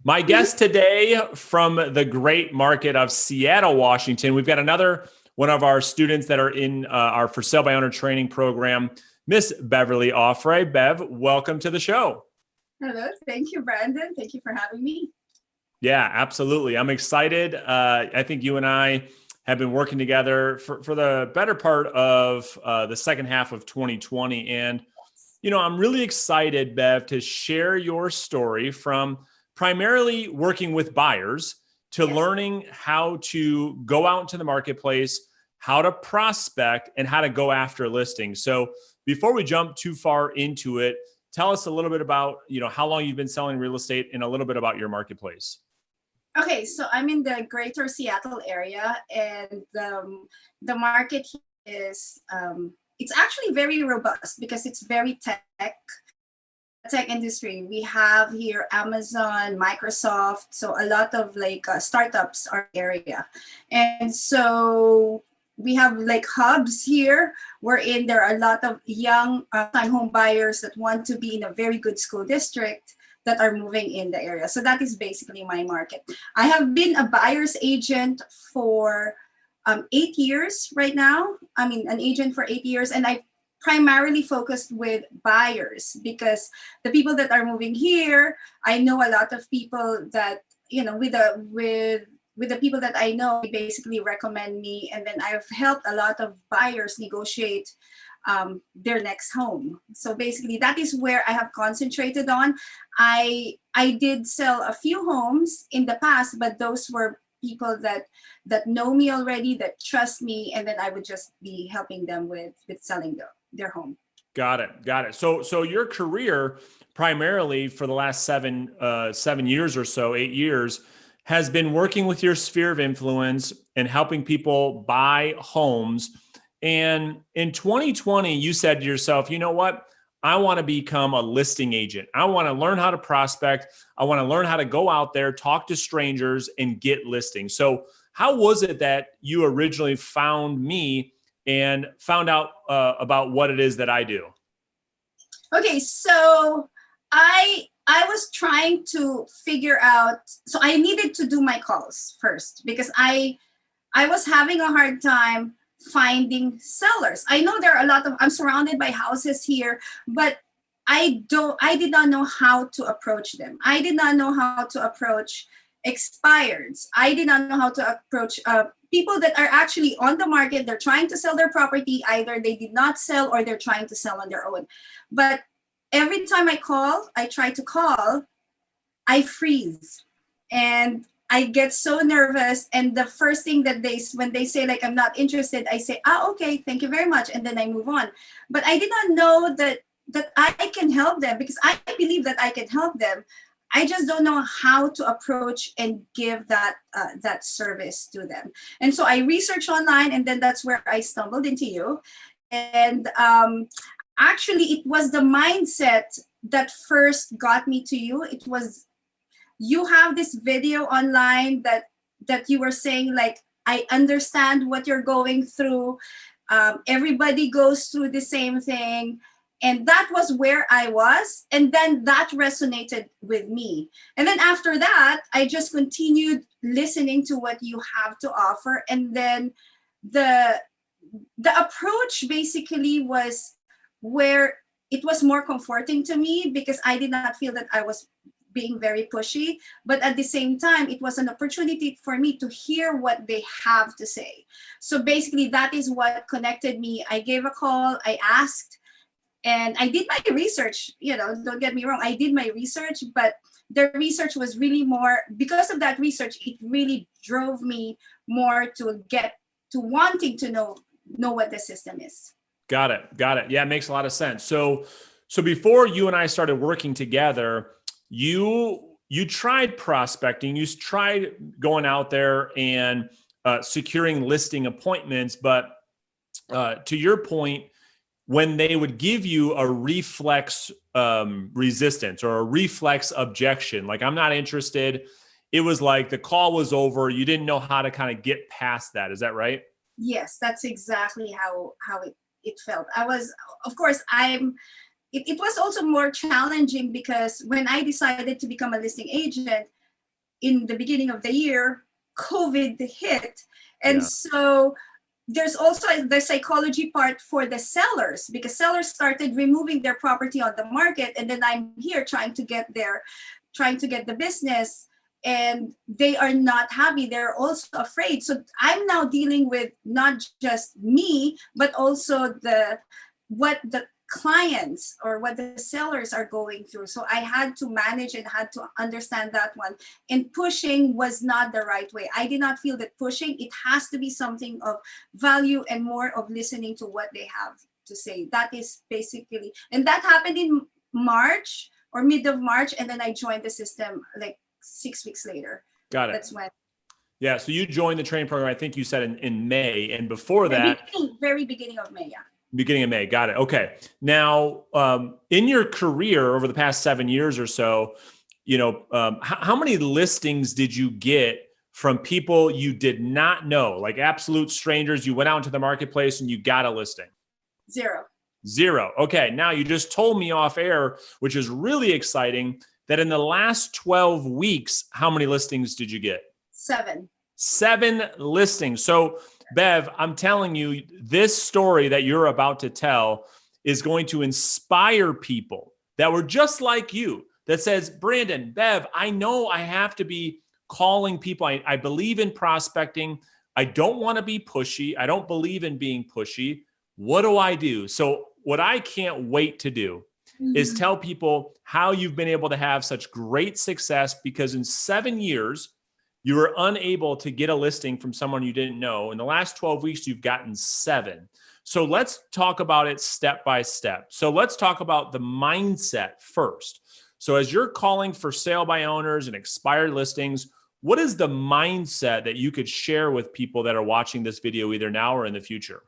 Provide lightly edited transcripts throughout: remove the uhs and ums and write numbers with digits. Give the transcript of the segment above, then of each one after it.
My guest today from the great market of Seattle, Washington, we've got another one of our students that are in our For Sale by Owner training program, Miss Beverly Offray. Bev, welcome to the show. Hello. Thank you, Brandon. Thank you for having me. Yeah, absolutely. I'm excited. I think you and I have been working together for the better part of the second half of 2020. And, I'm really excited, Bev, to share your story from primarily working with buyers to learning how to go out into the marketplace, how to prospect, and how to go after listings. So before we jump too far into it, tell us a little bit about, how long you've been selling real estate and a little bit about your marketplace. Okay, so I'm in the greater Seattle area, and the market is, it's actually very robust because it's very tech industry. We have here Amazon, Microsoft, so a lot of startups are in the area. And so we have hubs here wherein there are a lot of young time home buyers that want to be in a very good school district that are moving in the area. So that is basically my market. I have been a buyer's agent for 8 years right now. An agent for 8 years, and I primarily focused with buyers because the people that are moving here, I know a lot of people that, with the people that I know, they basically recommend me, and then I've helped a lot of buyers negotiate their next home. So basically that is where I have concentrated on. I did sell a few homes in the past, but those were people that know me already, that trust me, and then I would just be helping them with selling their home. Got it. So your career primarily for the last 7 years or so, 8 years, has been working with your sphere of influence and helping people buy homes. And in 2020, you said to yourself, you know what? I want to become a listing agent. I want to learn how to prospect. I want to learn how to go out there, talk to strangers, and get listings. So how was it that you originally found me and found out about what it is that I do? Okay, so I was trying to figure out, so I needed to do my calls first because I was having a hard time finding sellers. I know there are I'm surrounded by houses here, but I did not know how to approach them. I did not know how to approach expireds. I did not know how to approach people that are actually on the market. They're trying to sell their property. Either they did not sell or they're trying to sell on their own. But every time I try to call, I freeze. And I get so nervous, and the first thing that when they say I'm not interested, I say, okay, thank you very much, and then I move on. But I did not know that I can help them, because I believe that I can help them. I just don't know how to approach and give that service to them. And so I researched online, and then that's where I stumbled into you. And actually, it was the mindset that first got me to you. It was, you have this video online that you were saying, I understand what you're going through. Everybody goes through the same thing. And that was where I was. And then that resonated with me. And then after that, I just continued listening to what you have to offer. And then the approach basically was where it was more comforting to me, because I did not feel that I was being very pushy, but at the same time, it was an opportunity for me to hear what they have to say. So basically, that is what connected me. I gave a call, I asked, and I did my research. Don't get me wrong, I did my research, but the research was really more, because of that research, it really drove me more to get to wanting to know what the system is. Got it. Yeah, it makes a lot of sense. So before you and I started working together, you tried prospecting, you tried going out there and securing listing appointments. But to your point, when they would give you a reflex resistance or a reflex objection, like I'm not interested, it was like the call was over. You didn't know how to kind of get past that. Is that right? Yes, that's exactly how it felt. I was, of course, it was also more challenging because when I decided to become a listing agent, in the beginning of the year, COVID hit. And Yeah. so there's also the psychology part for the sellers, because sellers started removing their property on the market, and then I'm here trying to get the business, and they are not happy. They're also afraid. So I'm now dealing with not just me, but also what the clients or what the sellers are going through. So I had to manage and had to understand that one. And pushing was not the right way. I did not feel that pushing, it has to be something of value and more of listening to what they have to say. That is basically, and that happened in March or mid of March. And then I joined the system like 6 weeks later. Got it. That's when. Yeah. So you joined the training program, I think you said in May. And before that, very beginning of May. Yeah. Beginning of May. Got it. Okay. Now, in your career over the past 7 years or so, how many listings did you get from people you did not know, like absolute strangers? You went out into the marketplace and you got a listing? Zero. Okay. Now you just told me off air, which is really exciting, that in the last 12 weeks, how many listings did you get? 7. 7 listings. So Bev, I'm telling you, this story that you're about to tell is going to inspire people that were just like you, that says, Brandon, Bev, I know I have to be calling people. I believe in prospecting. I don't want to be pushy. I don't believe in being pushy. What do I do? So what I can't wait to do is tell people how you've been able to have such great success, because in 7 years, you were unable to get a listing from someone you didn't know. In the last 12 weeks, you've gotten 7. So let's talk about it step by step. So let's talk about the mindset first. So as you're calling for sale by owners and expired listings, what is the mindset that you could share with people that are watching this video either now or in the future?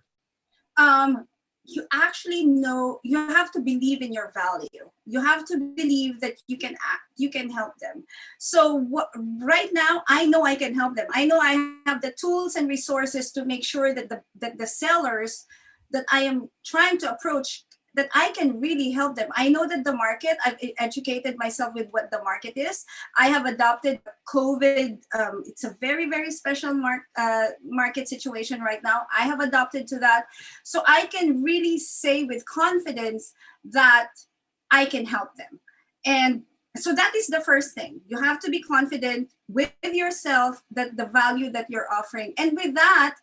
You actually know, you have to believe in your value. You have to believe that you can help them. So right now, I know I can help them. I know I have the tools and resources to make sure that the sellers that I am trying to approach, that I can really help them. I know that the market, I've educated myself with what the market is. I have adopted COVID. It's a very, very special market situation right now. I have adopted to that. So I can really say with confidence that I can help them. And so that is the first thing. You have to be confident with yourself that the value that you're offering. And with that,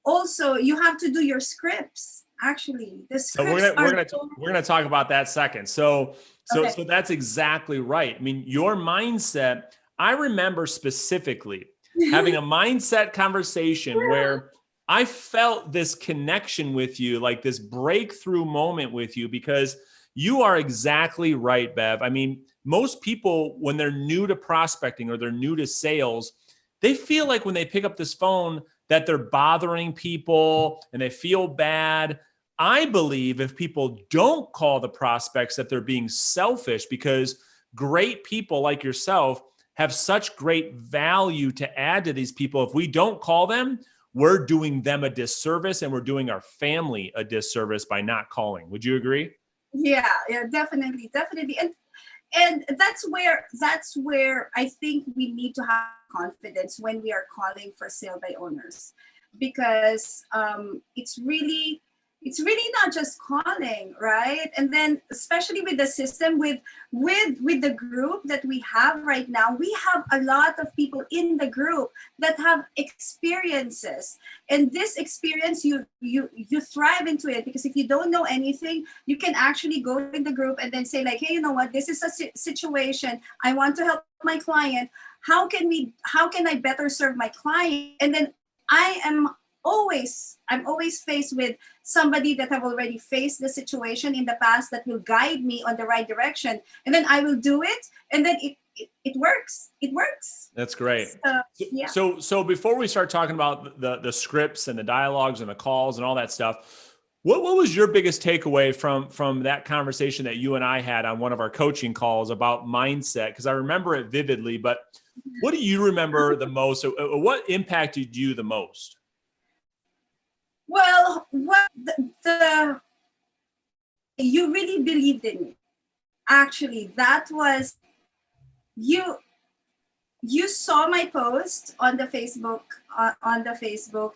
also, you have to do your scripts. Actually, the scripts we're gonna talk about that second. So Okay. that's exactly right. I mean, your mindset. I remember specifically having a mindset conversation where I felt this connection with you, like this breakthrough moment with you, because you are exactly right, Bev. I mean, most people, when they're new to prospecting or they're new to sales, they feel like when they pick up this phone that they're bothering people and they feel bad. I believe if people don't call the prospects that they're being selfish, because great people like yourself have such great value to add to these people. If we don't call them, we're doing them a disservice and we're doing our family a disservice by not calling. Would you agree? Yeah, definitely. And that's where I think we need to have confidence when we are calling for sale by owners, because it's really not just calling, right? And then especially with the system, with the group that we have right now, we have a lot of people in the group that have experiences, and this experience you thrive into it, because if you don't know anything, you can actually go in the group and then say like, hey, you know what, this is a situation, I want to help my client. How can I better serve my client? And then I'm always faced with somebody that have already faced the situation in the past that will guide me on the right direction, and then I will do it, and then it works. That's great. Yeah. So before we start talking about the scripts and the dialogues and the calls and all that stuff, what was your biggest takeaway from that conversation that you and I had on one of our coaching calls about mindset? Because I remember it vividly, but what do you remember the most? What impacted you the most? Well, what you really believed in me. Actually, that was you. you saw my post on the Facebook,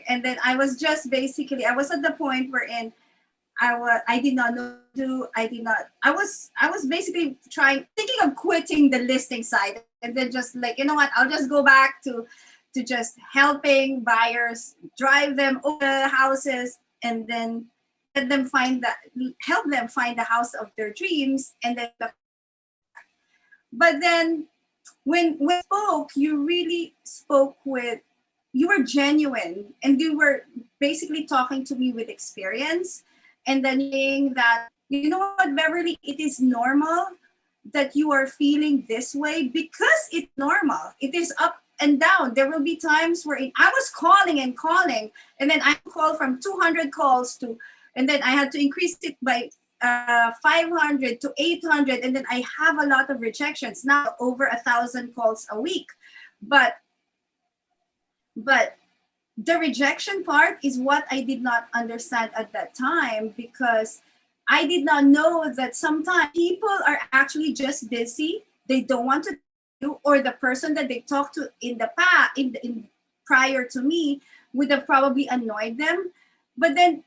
and then I was just basically, I was at the point wherein I did not know I was basically thinking of quitting the listing side, and then just like, you know what, I'll just go back to just helping buyers, drive them over the houses, and then help them find the house of their dreams. And then but then when we spoke, you really spoke with, you were genuine, and you were basically talking to me with experience, and then saying that, you know what, Beverly, it is normal that you are feeling this way, because it's normal. It is up and down. There will be times where I was calling and calling, and then I call from 200 calls to, and then I had to increase it by 500 to 800, and then I have a lot of rejections now, over 1,000 calls a week. But the rejection part is what I did not understand at that time, because I did not know that sometimes people are actually just busy. They don't want to do, or the person that they talked to in the past, prior to me, would have probably annoyed them. But then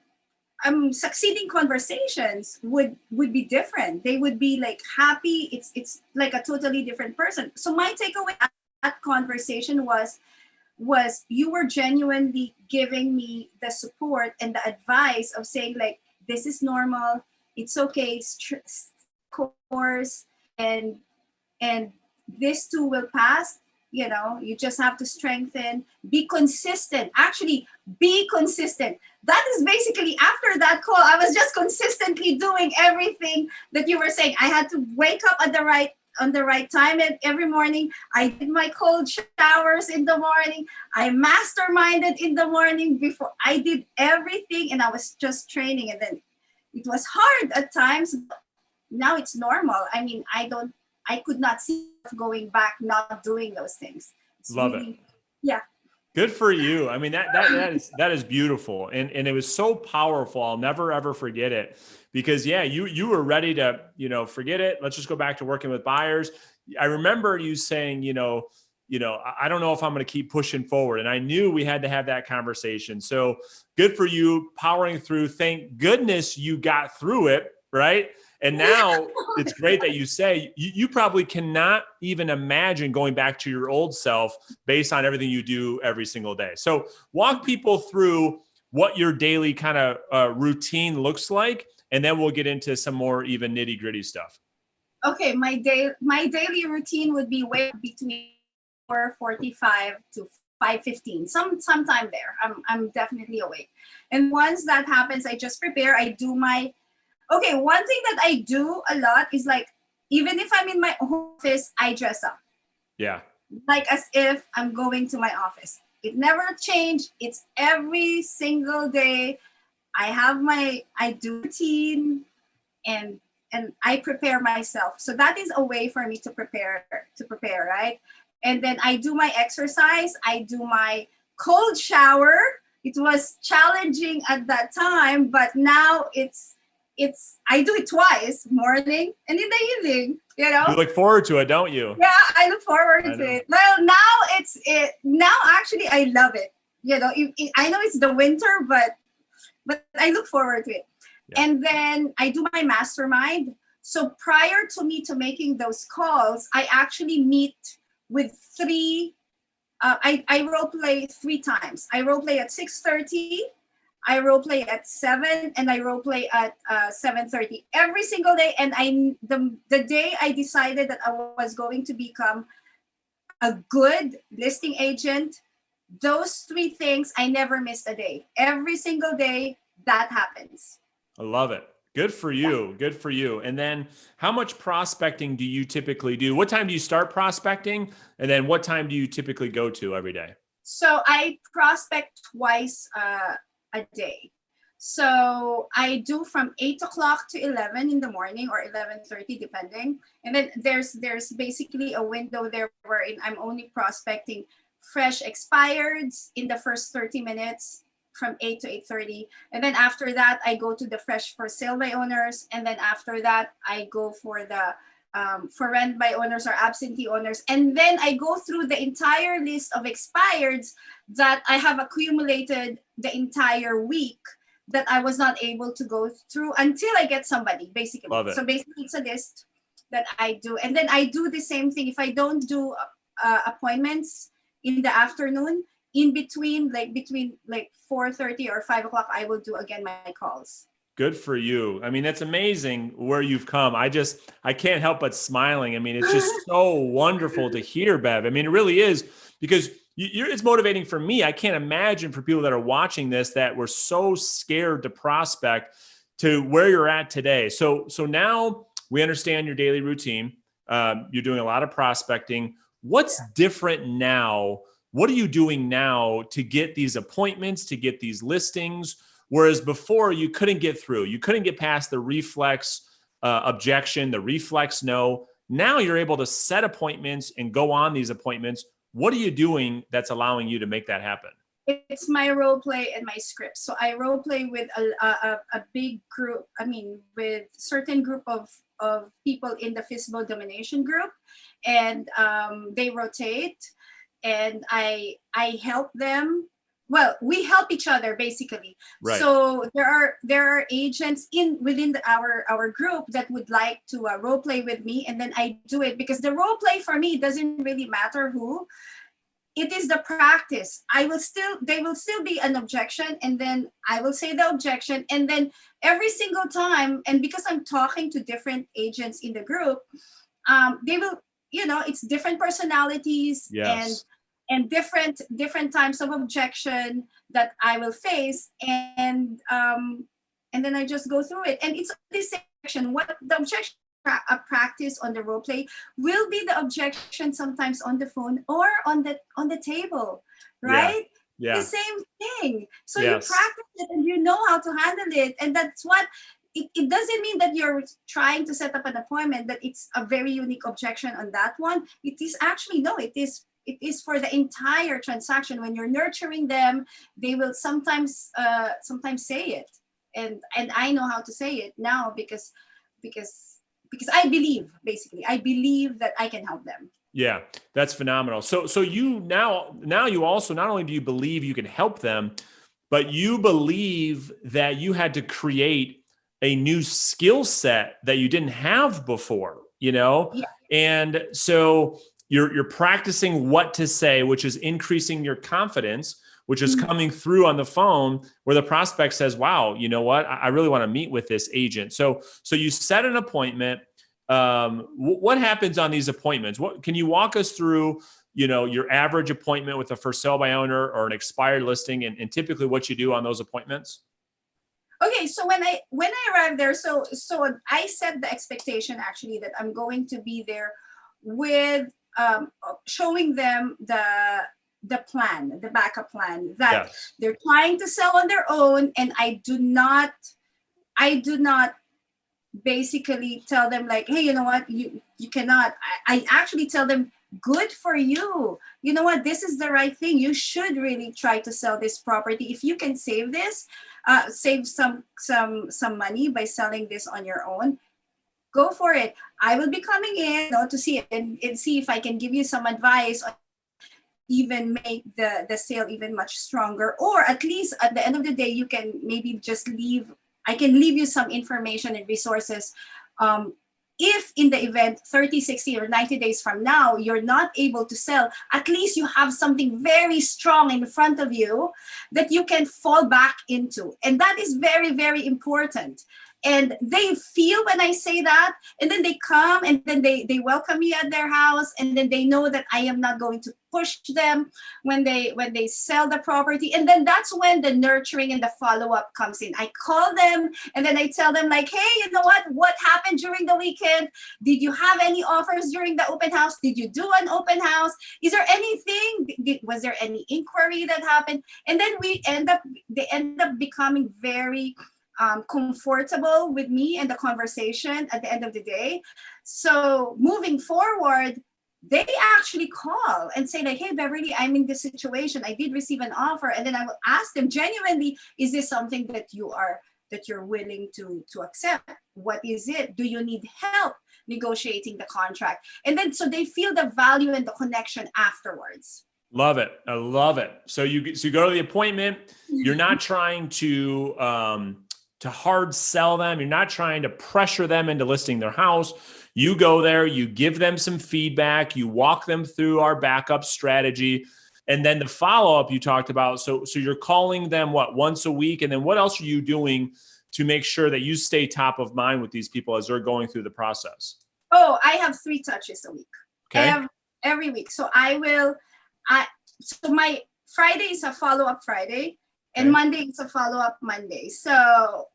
succeeding conversations would be different. They would be like happy. It's like a totally different person. So my takeaway at that conversation was you were genuinely giving me the support and the advice of saying, like, this is normal, it's okay, course, and this too will pass. You know, you just have to strengthen, be consistent. Actually, be consistent. That is basically, after that call, I was just consistently doing everything that you were saying. I had to wake up at on the right time every morning. I did my cold showers in the morning. I masterminded in the morning before. I did everything, and I was just training. And then it was hard at times. Now it's normal. I mean, I could not see going back, not doing those things. It's Love really, it. yeah. Good for you. I mean, that is beautiful. And it was so powerful. I'll never, ever forget it, because yeah, you were ready to, forget it. Let's just go back to working with buyers. I remember you saying, I don't know if I'm going to keep pushing forward. And I knew we had to have that conversation. So good for you powering through. Thank goodness you got through it. Right. And now it's great that you say you probably cannot even imagine going back to your old self based on everything you do every single day. So walk people through what your daily kind of routine looks like, and then we'll get into some more even nitty gritty stuff. Okay, my daily routine would be way between 4:45 to 5:15, sometime there. I'm definitely awake, and once that happens, I just prepare. I do my Okay, one thing that I do a lot is, like, even if I'm in my office, I dress up. Yeah. Like as if I'm going to my office. It never changed. It's every single day. I do routine, and I prepare myself. So that is a way for me to prepare, right? And then I do my exercise. I do my cold shower. It was challenging at that time, but now I do it twice, morning and in the evening, You look forward to it, don't you? Yeah, I look forward to it. Well, now actually I love it. I know it's the winter, but I look forward to it. Yeah. And then I do my mastermind. So prior to me to making those calls, I actually meet with I role play 3 times. I role play at 6:30. I role play at 7, and I role play at 7:30 every single day. And the day I decided that I was going to become a good listing agent, those 3 things, I never missed a day. Every single day that happens. I love it. Good for you. Yeah. Good for you. And then how much prospecting do you typically do? What time do you start prospecting? And then what time do you typically go to every day? So I prospect twice a day. So I do from 8 o'clock to 11 in the morning, or 11:30, depending. And then there's basically a window there wherein I'm only prospecting fresh expireds in the first 30 minutes from 8 to 8:30. And then after that, I go to the fresh for sale by owners. And then after that, I go for the for rent by owners or absentee owners. And then I go through the entire list of expireds that I have accumulated the entire week that I was not able to go through until I get somebody, basically. Love it. So basically it's a list that I do. And then I do the same thing. If I don't do appointments in the afternoon, in between, between 4:30 or 5 o'clock, I will do again my calls. Good for you. I mean, that's amazing where you've come. I can't help but smiling. I mean, it's just so wonderful to hear, Bev. I mean, it really is, because it's motivating for me. I can't imagine for people that are watching this that were so scared to prospect to where you're at today. So now we understand your daily routine. You're doing a lot of prospecting. What's different now? What are you doing now to get these appointments, to get these listings? Whereas before you couldn't get through, you couldn't get past the reflex objection, the reflex no. Now you're able to set appointments and go on these appointments. What are you doing that's allowing you to make that happen? It's my role play and my script. So I role play with a big group. I mean, with certain group of people in the Feasible Domination group, and they rotate, and I help them. Well, we help each other basically. Right. So there are agents within our group that would like to role play with me, and then I do it, because the role play for me doesn't really matter who. It is the practice. They will still be an objection, and then I will say the objection, and then every single time, and because I'm talking to different agents in the group, they will, it's different personalities. Yes. And different types of objection that I will face, and then I just go through it. And it's this section. What the objection practice on the role play will be the objection sometimes on the phone or on the table, right? Yeah. The same thing. So Yes. you practice it and you know how to handle it, and that's what. It doesn't mean that you're trying to set up an appointment that it's a very unique objection on that one. It is actually, no, it is for the entire transaction. When you're nurturing them, they will sometimes say it, and I know how to say it now because I believe that I can help them. Yeah, that's phenomenal. So you now you also, not only do you believe you can help them, but you believe that you had to create a new skill set that you didn't have before, Yeah. And so you're practicing what to say, which is increasing your confidence, which is coming through on the phone, where the prospect says, wow, you know what? I really want to meet with this agent. So you set an appointment. What happens on these appointments? What can you walk us through, your average appointment with a for sale by owner or an expired listing, and typically what you do on those appointments? Okay, so when I arrive there, so I set the expectation actually that I'm going to be there with showing them the plan, the backup plan that Yes. they're trying to sell on their own, and I do not basically tell them like, hey, you know what, you cannot. I actually tell them, good for you. You know what, this is the right thing. You should really try to sell this property. If you can save this, save some money by selling this on your own, go for it. I will be coming in to see it and see if I can give you some advice on even make the sale even much stronger, or at least at the end of the day, you can maybe just I can leave you some information and resources. If in the event 30, 60, or 90 days from now, you're not able to sell, at least you have something very strong in front of you that you can fall back into. And that is very, very important. And they feel when I say that, and then they come and then they welcome me at their house, and then they know that I am not going to push them when they sell the property. And then that's when the nurturing and the follow-up comes in. I call them and then I tell them like, hey, you know what happened during the weekend? Did you have any offers during the open house? Did you do an open house? Is there anything? Was there any inquiry that happened? And then they end up becoming very comfortable with me and the conversation at the end of the day. So moving forward, they actually call and say like, hey, Beverly, I'm in this situation. I did receive an offer. And then I will ask them genuinely, is this something that you're willing to accept? What is it? Do you need help negotiating the contract. And then so they feel the value and the connection afterwards. Love it. I love it. So you go to the appointment. You're not trying to hard sell them. You're not trying to pressure them into listing their house. You go there, you give them some feedback, you walk them through our backup strategy. And then the follow-up you talked about. So you're calling them once a week? And then what else are you doing to make sure that you stay top of mind with these people as they're going through the process? Oh, I have 3 touches a week. Okay. Every week. So so my Friday is a follow-up Friday, and Okay. Monday is a follow-up Monday. So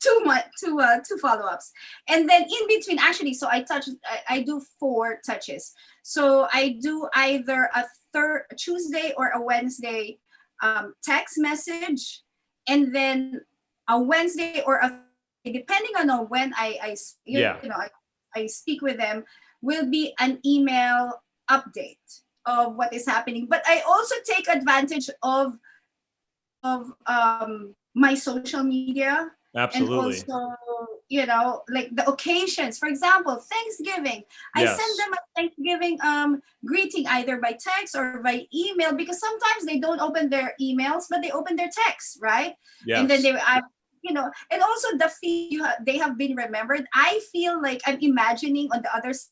two follow-ups. And then in between, actually, so I do 4 touches. So I do either a Tuesday or a Wednesday text message, and then a Wednesday or depending on when I speak with them, will be an email update of what is happening. But I also take advantage of my social media. Absolutely. And also, like the occasions. For example, Thanksgiving. I Yes. send them a Thanksgiving greeting either by text or by email, because sometimes they don't open their emails, but they open their texts, right? Yes. And then and also they have been remembered. I feel like I'm imagining on the other side,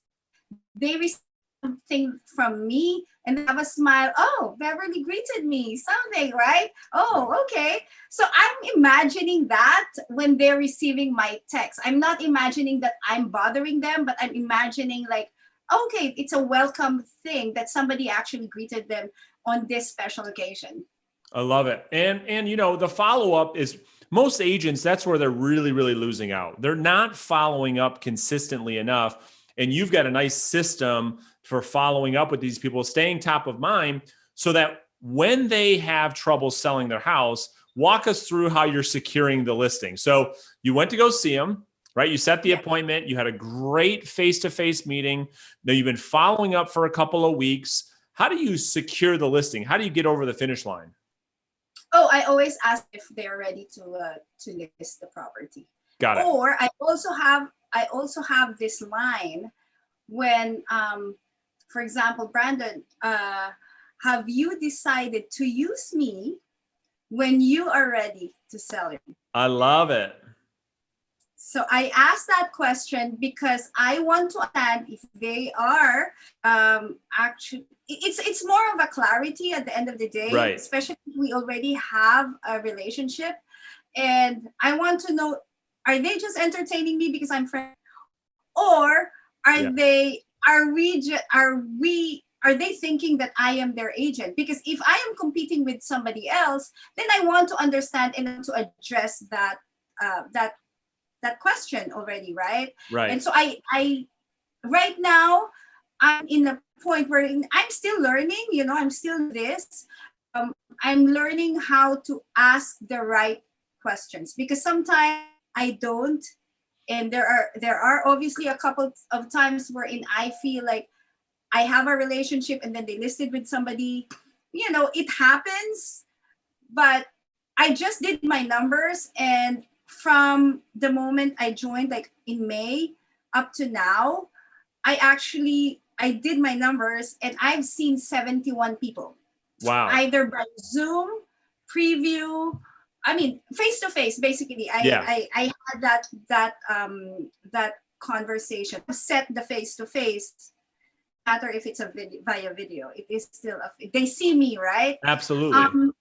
they receive something from me and they have a smile. Oh, Beverly greeted me, something, right? Oh, okay. So I'm imagining that when they're receiving my text. I'm not imagining that I'm bothering them, but I'm imagining like, okay, it's a welcome thing that somebody actually greeted them on this special occasion. I love it. And the follow-up is, most agents, that's where they're really, really losing out. They're not following up consistently enough. And you've got a nice system for following up with these people, staying top of mind, so that when they have trouble selling their house, walk us through how you're securing the listing. So you went to go see them, right? You set the appointment. You had a great face-to-face meeting. Now you've been following up for a couple of weeks. How do you secure the listing? How do you get over the finish line? Oh, I always ask if they're ready to list the property. Got it. Or I also have this line when, for example, Brandon, have you decided to use me when you are ready to sell it? I love it. So I asked that question because I want to understand if they are actually. It's more of a clarity at the end of the day, Right. Especially if we already have a relationship, and I want to know: are they just entertaining me because I'm friends, or are they thinking that I am their agent? Because if I am competing with somebody else, then I want to understand and to address that question already, right? Right. And so I right now I'm in a point where I'm still learning. I'm still this. I'm learning how to ask the right questions, because sometimes I don't, and there are obviously a couple of times wherein I feel like I have a relationship and then they listed with somebody. It happens, but I just did my numbers, and from the moment I joined, like in May up to now, I did my numbers and I've seen 71 people. Wow. Either by Zoom, preview, face to face. Basically, I had that conversation. Set the face to face. Matter if it's via video, it is still they see me, right? Absolutely.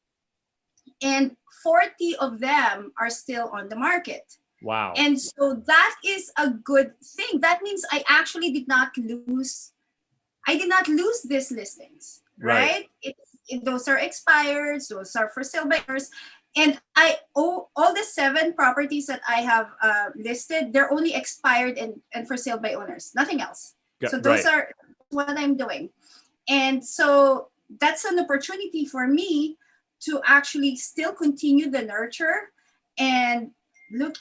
And 40 of them are still on the market. Wow. And so that is a good thing. That means I actually did not lose these listings, right? Those are expired. Those are for sale by owners. And all the 7 properties that I have listed, they're only expired and for sale by owners, nothing else. So those are what I'm doing. And so that's an opportunity for me to actually still continue the nurture. And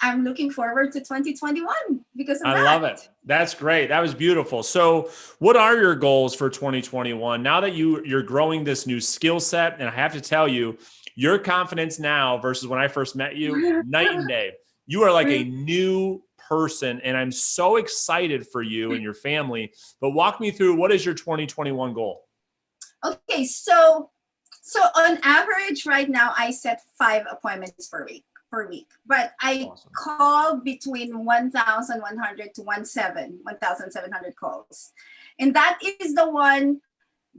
I'm looking forward to 2021 because of that. I love it. That's great. That was beautiful. So what are your goals for 2021? Now that you're growing this new skill set, and I have to tell you, your confidence now versus when I first met you, night and day. You are like a new person, and I'm so excited for you and your family. But walk me through, what is your 2021 goal? Okay, so on average right now, I set 5 appointments per week, but I call between 1,100 to 1,700 calls. And that is the one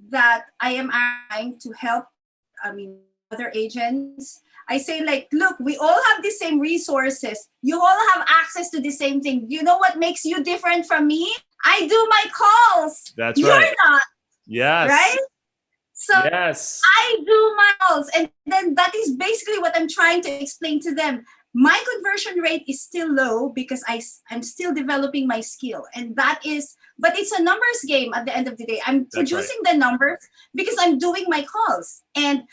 that I am trying to help, other agents. I say, like, look, we all have the same resources. You all have access to the same thing. You know what makes you different from me? I do my calls. That's right. You're not. Yes. Right? So yes. I do my calls. And then that is basically what I'm trying to explain to them. My conversion rate is still low because I'm still developing my skill. And but it's a numbers game at the end of the day. I'm producing the numbers because I'm doing my calls. And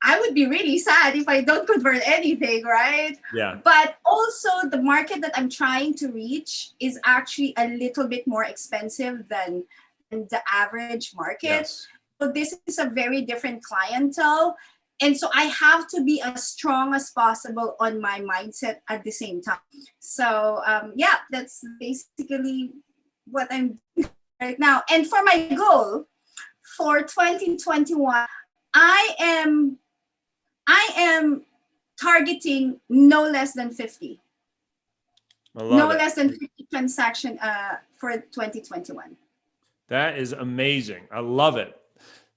I would be really sad if I don't convert anything, right? Yeah. But also the market that I'm trying to reach is actually a little bit more expensive than the average market. Yes. So this is a very different clientele. And so I have to be as strong as possible on my mindset at the same time. So that's basically what I'm doing right now. And for my goal for 2021, I am targeting no less than 50. Less than 50 transaction for 2021. That is amazing. I love it.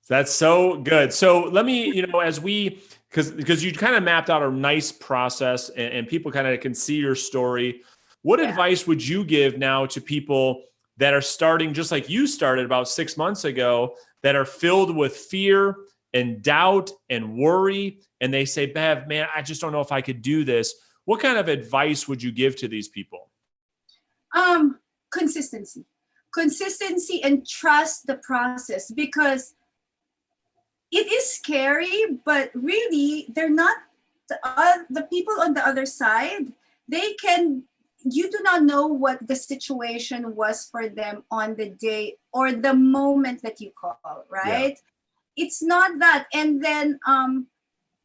That's so good. So let me, as because you kind of mapped out a nice process and people kind of can see your story. What advice would you give now to people that are starting just like you started about 6 months ago, that are filled with fear and doubt and worry, and they say, Bev, man, I just don't know if I could do this. What kind of advice would you give to these people? Consistency and trust the process, because it is scary, but really they're not the people on the other side. You do not know what the situation was for them on the day or the moment that you call, right? Yeah. It's not that. And then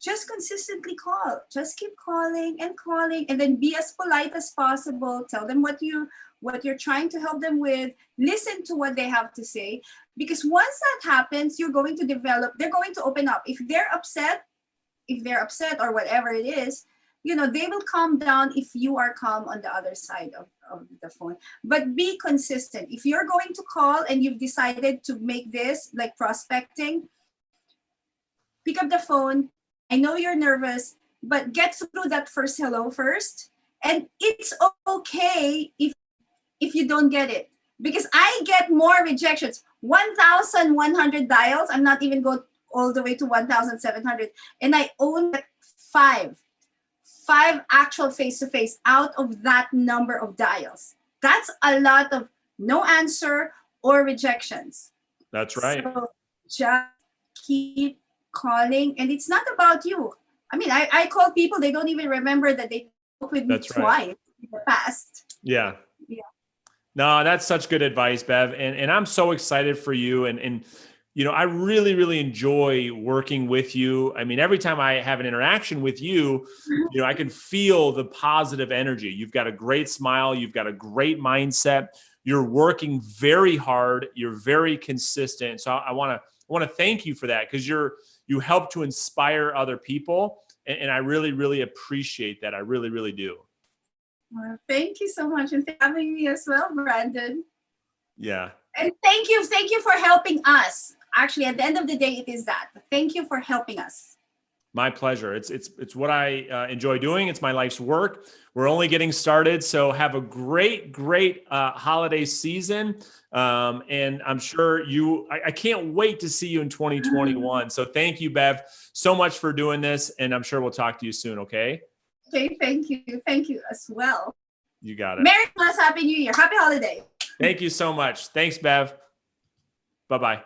just consistently call. Just keep calling, and then be as polite as possible. Tell them what you're trying to help them with. Listen to what they have to say, because once that happens, they're going to open up. If they're upset or whatever it is, they will calm down if you are calm on the other side of the phone. But be consistent. If you're going to call and you've decided to make this like prospecting, pick up the phone. I know you're nervous, but get through that first hello first. And it's okay if you don't get it, because I get more rejections. 1,100 dials. I'm not even going all the way to 1,700. And I own five actual face-to-face out of that number of dials. That's a lot of no answer or rejections. That's right. So just keep calling. And it's not about you. I mean, I call people, they don't even remember that they spoke with me twice in the past. Yeah. No, that's such good advice, Bev. And I'm so excited for you. And I really, really enjoy working with you. I mean, every time I have an interaction with you, I can feel the positive energy. You've got a great smile. You've got a great mindset. You're working very hard. You're very consistent. So I want to thank you for that, because you help to inspire other people. And I really, really appreciate that. I really, really do. Well, thank you so much, and for having me as well, Brandon. Yeah. And thank you for helping us. Actually, at the end of the day, it is that. Thank you for helping us. My pleasure. It's what I enjoy doing. It's my life's work. We're only getting started. So have a great holiday season. And I'm sure I can't wait to see you in 2021. So thank you, Bev, so much for doing this. And I'm sure we'll talk to you soon. Okay. Okay. Thank you. Thank you as well. You got it. Merry Christmas. Happy New Year. Happy holiday. Thank you so much. Thanks, Bev. Bye-bye.